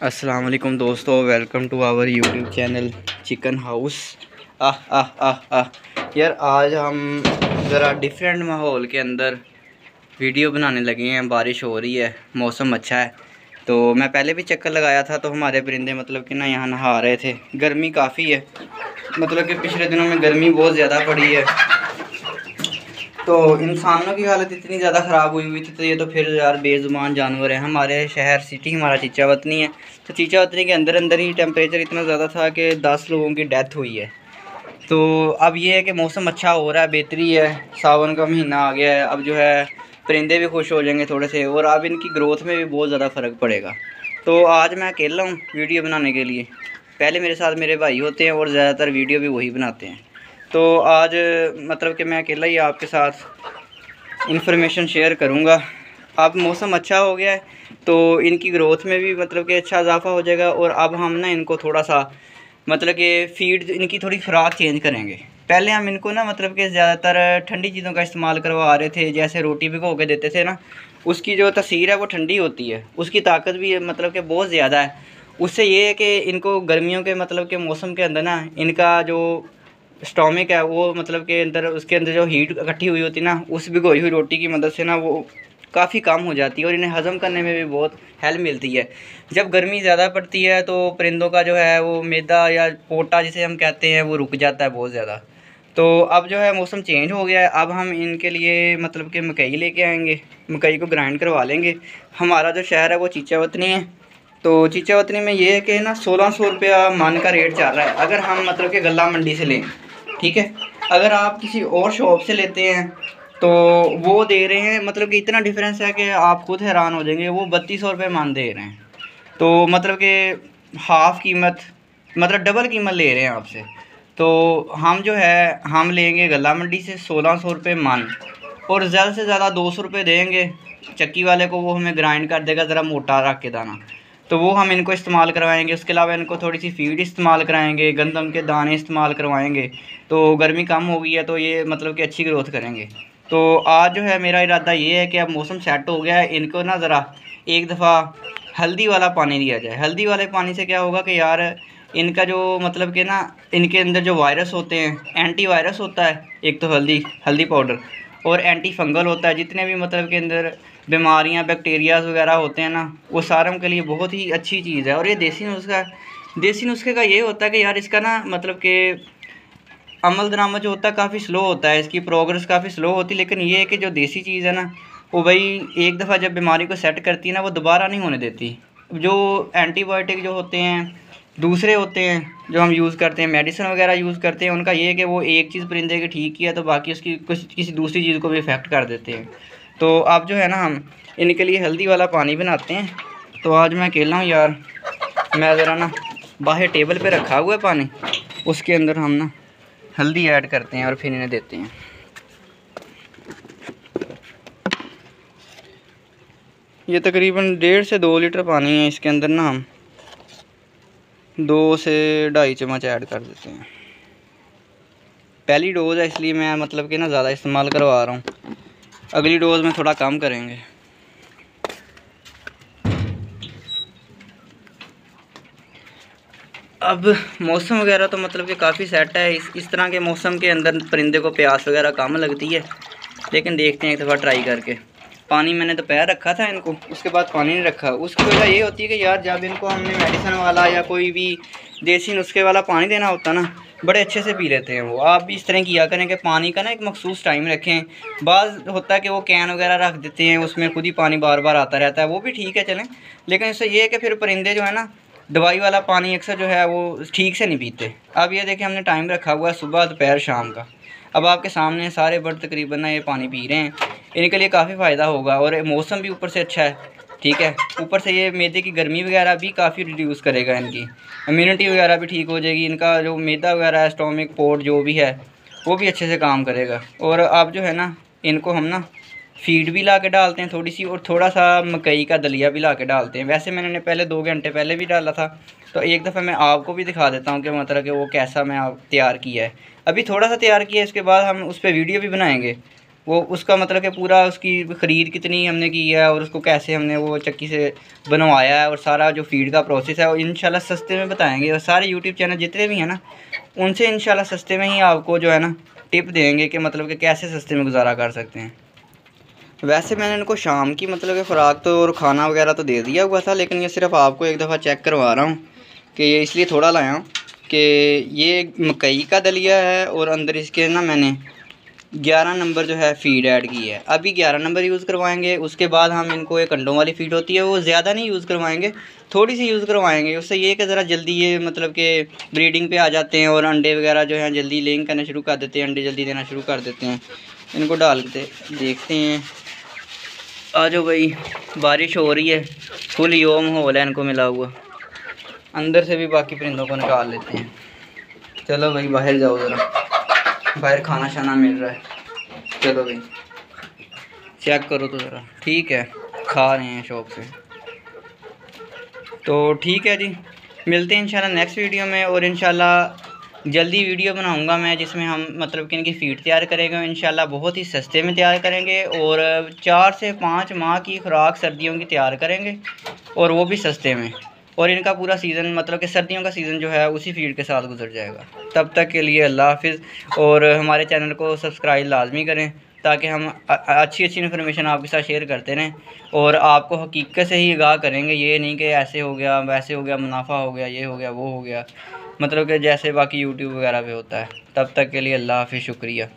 अस्सलाम वालेकुम दोस्तों, welcome to our YouTube channel chicken house. यार आज हम ज़रा डिफरेंट माहौल के अंदर वीडियो बनाने लगे हैं। बारिश हो रही है, मौसम अच्छा है। तो मैं पहले भी चक्कर लगाया था तो हमारे परिंदे मतलब कि ना यहाँ नहा रहे थे। गर्मी काफ़ी है, मतलब कि पिछले दिनों में गर्मी बहुत ज़्यादा पड़ी है, तो इंसानों की हालत इतनी ज़्यादा ख़राब हुई थी। तो ये तो फिर यार बेज़ुबान जानवर है। हमारे शहर सिटी हमारा चीचावतनी है, तो चीचावतनी के अंदर अंदर ही टेम्परेचर इतना ज़्यादा था कि 10 लोगों की डेथ हुई है। तो अब ये है कि मौसम अच्छा हो रहा है, बेहतरी है, सावन का महीना आ गया है। अब जो है परिंदे भी खुश हो जाएंगे थोड़े से, और अब इनकी ग्रोथ में भी बहुत ज़्यादा फ़र्क पड़ेगा। तो आज मैं अकेला हूँ वीडियो बनाने के लिए। पहले मेरे साथ मेरे भाई होते हैं और ज़्यादातर वीडियो भी वही बनाते हैं। तो आज मतलब कि मैं अकेला ही आपके साथ इंफॉर्मेशन शेयर करूँगा। अब मौसम अच्छा हो गया है तो इनकी ग्रोथ में भी मतलब कि अच्छा इजाफा हो जाएगा। और अब हम ना इनको थोड़ा सा मतलब कि फ़ीड, इनकी थोड़ी खुराक चेंज करेंगे। पहले हम इनको ना मतलब कि ज़्यादातर ठंडी चीज़ों का इस्तेमाल करवा रहे थे, जैसे रोटी भिगो के देते थे ना, उसकी जो तासीर है वो ठंडी होती है, उसकी ताकत भी मतलब कि बहुत ज़्यादा है। उससे ये है कि इनको गर्मियों के मतलब के मौसम के अंदर ना इनका जो स्टोमिक है वो मतलब के अंदर, उसके अंदर जो हीट इकट्ठी हुई होती है ना, उस भिगोई हुई रोटी की मदद से ना वो काफ़ी कम हो जाती है और इन्हें हज़म करने में भी बहुत हेल्प मिलती है। जब गर्मी ज़्यादा पड़ती है तो परिंदों का जो है वो मैदा या पोटा जिसे हम कहते हैं वो रुक जाता है बहुत ज़्यादा। तो अब जो है मौसम चेंज हो गया है, अब हम इनके लिए मतलब कि मकई लेके आएंगे, मकई को ग्राइंड करवा लेंगे। हमारा जो शहर है वो चीचावतनी है, तो चीचावतनी में ये है कि ना 1600 रुपया मन का रेट चल रहा है अगर हम मतलब कि गला मंडी से लें, ठीक है। अगर आप किसी और शॉप से लेते हैं तो वो दे रहे हैं, मतलब कि इतना डिफरेंस है कि आप खुद हैरान हो जाएंगे। वो 3200 रुपये मन दे रहे हैं, तो मतलब कि हाफ़ कीमत, मतलब डबल कीमत ले रहे हैं आपसे। तो हम जो है हम लेंगे गला मंडी से 1600 रुपये मन, और ज़्यादा से ज़्यादा 200 रुपये देंगे चक्की वाले को, वो हमें ग्राइंड कर देगा ज़रा मोटा रख के दाना। तो वो हम इनको इस्तेमाल करवाएंगे। उसके अलावा इनको थोड़ी सी फ़ीड इस्तेमाल कराएंगे, गंदम के दाने इस्तेमाल करवाएंगे। तो गर्मी कम हो गई है तो ये मतलब कि अच्छी ग्रोथ करेंगे। तो आज जो है मेरा इरादा ये है कि अब मौसम सेट हो गया है, इनको ना ज़रा एक दफ़ा हल्दी वाला पानी दिया जाए। हल्दी वाले पानी से क्या होगा कि यार इनका जो मतलब कि ना इनके अंदर जो वायरस होते हैं, एंटी वायरस होता है एक तो हल्दी पाउडर, और एंटी फंगल होता है। जितने भी मतलब के अंदर बीमारियां बैक्टीरियाज वगैरह होते हैं ना, वो सारों के लिए बहुत ही अच्छी चीज़ है। और ये देसी नुस्खे का ये होता है कि यार इसका ना मतलब कि अमल दरामद जो होता है काफ़ी स्लो होता है, इसकी प्रोग्रेस काफ़ी स्लो होती है। लेकिन ये है कि जो देसी चीज़ है ना वो भाई एक दफ़ा जब बीमारी को सेट करती है ना वो दोबारा नहीं होने देती। जो एंटीबायोटिक जो होते हैं दूसरे होते हैं जो हम यूज़ करते हैं, मेडिसिन वगैरह यूज़ करते हैं, उनका ये है कि वो एक चीज़ परिंदे की ठीक किया तो बाकी उसकी कुछ किसी दूसरी चीज़ को भी इफ़ेक्ट कर देते हैं। तो अब जो है ना हम इनके लिए हल्दी वाला पानी बनाते हैं। तो आज मैं अकेला हूँ यार, मैं ज़रा ना बाहर टेबल पे रखा हुआ है पानी, उसके अंदर हम ना हल्दी ऐड करते हैं और फिर इन्हें देते हैं। ये तकरीबन 1.5 से 2 लीटर पानी है, इसके अंदर ना हम 2 से 2.5 चम्मच ऐड कर देते हैं। पहली डोज़ है इसलिए मैं मतलब कि ना ज़्यादा इस्तेमाल करवा रहा हूँ, अगली डोज़ में थोड़ा कम करेंगे। अब मौसम वगैरह तो मतलब कि काफ़ी सेट है। इस तरह के मौसम के अंदर परिंदे को प्यास वगैरह कम लगती है, लेकिन देखते हैं एक दफ़ा ट्राई करके। पानी मैंने दोपहर रखा था इनको, उसके बाद पानी नहीं रखा। उसकी वजह ये होती है कि यार जब इनको हमने मेडिसिन वाला या कोई भी देसी नुस्खे वाला पानी देना होता है ना, बड़े अच्छे से पी लेते हैं वो। आप भी इस तरह किया करें कि पानी का ना एक मखसूस टाइम रखें। बाज़ होता है कि वो कैन वगैरह रख देते हैं, उसमें खुद ही पानी बार बार आता रहता है, वो भी ठीक है चलें। लेकिन इससे ये है कि फिर परिंदे जो है ना दवाई वाला पानी अक्सर जो है वो ठीक से नहीं पीते। अब ये देखिए हमने टाइम रखा हुआ है सुबह दोपहर शाम का। अब आपके सामने सारे बर्ड तकरीबन ना ये पानी पी रहे हैं, इनके लिए काफ़ी फ़ायदा होगा। और मौसम भी ऊपर से अच्छा है, ठीक है। ऊपर से ये मैदे की गर्मी वगैरह भी काफ़ी रिड्यूस करेगा, इनकी इम्यूनिटी वगैरह भी ठीक हो जाएगी। इनका जो मैदा वगैरह है, स्टोमिक पोर्ट जो भी है वो भी अच्छे से काम करेगा। और अब जो है ना इनको हम ना फ़ीड भी ला के डालते हैं थोड़ी सी, और थोड़ा सा मकई का दलिया भी ला के डालते हैं। वैसे मैंने पहले 2 घंटे पहले भी डाला था, तो एक दफ़ा मैं आपको भी दिखा देता हूँ कि मतलब कि वो कैसा मैं तैयार किया है। अभी थोड़ा सा तैयार किया है, इसके बाद हम उस पर वीडियो भी बनाएंगे। वो उसका मतलब कि पूरा उसकी ख़रीद कितनी हमने की है और उसको कैसे हमने वो चक्की से बनवाया है और सारा जो फीड का प्रोसेस है वो इंशाल्लाह सस्ते में बताएंगे। और सारे यूट्यूब चैनल जितने भी हैं ना, उनसे इंशाल्लाह सस्ते में ही आपको जो है ना टिप देंगे कि मतलब कि कैसे सस्ते में गुजारा कर सकते हैं। वैसे मैंने इनको शाम की मतलब कि ख़ुराक तो और खाना वगैरह तो दे दिया हुआ था, लेकिन ये सिर्फ आपको एक दफ़ा चेक करवा रहा हूँ कि ये इसलिए थोड़ा लाया हूँ कि ये मकई का दलिया है और अंदर इसके ना मैंने 11 नंबर जो है फ़ीड ऐड की है। अभी 11 नंबर यूज़ करवाएंगे, उसके बाद हम इनको एक अंडों वाली फ़ीड होती है वो ज़्यादा नहीं यूज़ करवाएंगे, थोड़ी सी यूज़ करवाएंगे। उससे ये कि ज़रा जल्दी ये मतलब कि ब्रीडिंग पे आ जाते हैं और अंडे वगैरह जो हैं जल्दी लेइंग करना शुरू कर देते हैं, अंडे जल्दी देना शुरू कर देते हैं। इनको डाल के देखते हैं। आ जाओ भाई, बारिश हो रही है, फुल यो माहौल है इनको मिला हुआ। अंदर से भी बाकी परिंदों को निकाल लेते हैं। चलो भाई बाहर जाओ, ज़रा बाहर खाना शाना मिल रहा है। चलो भाई चेक करो तो ज़रा, ठीक है, खा रहे हैं शौक से। तो ठीक है जी, मिलते हैं इंशाल्लाह नेक्स्ट वीडियो में। और इंशाल्लाह जल्दी वीडियो बनाऊंगा मैं जिसमें हम मतलब कि इनकी फ़ीड तैयार करेंगे इंशाल्लाह, बहुत ही सस्ते में तैयार करेंगे और 4 से 5 माह की खुराक सर्दियों की तैयार करेंगे और वो भी सस्ते में। और इनका पूरा सीज़न मतलब कि सर्दियों का सीज़न जो है उसी फ़ीड के साथ गुजर जाएगा। तब तक के लिए अल्लाह हाफ़िज़। और हमारे चैनल को सब्सक्राइब लाजमी करें ताकि हम अच्छी इन्फॉर्मेशन आपके साथ शेयर करते रहें और आपको हकीकत से ही आगाह करेंगे। ये नहीं कि ऐसे हो गया वैसे हो गया, मुनाफा हो गया, ये हो गया वो हो गया, मतलब कि जैसे बाकी यूट्यूब वगैरह पे होता है। तब तक के लिए अल्लाह हाफ़िज़, शुक्रिया।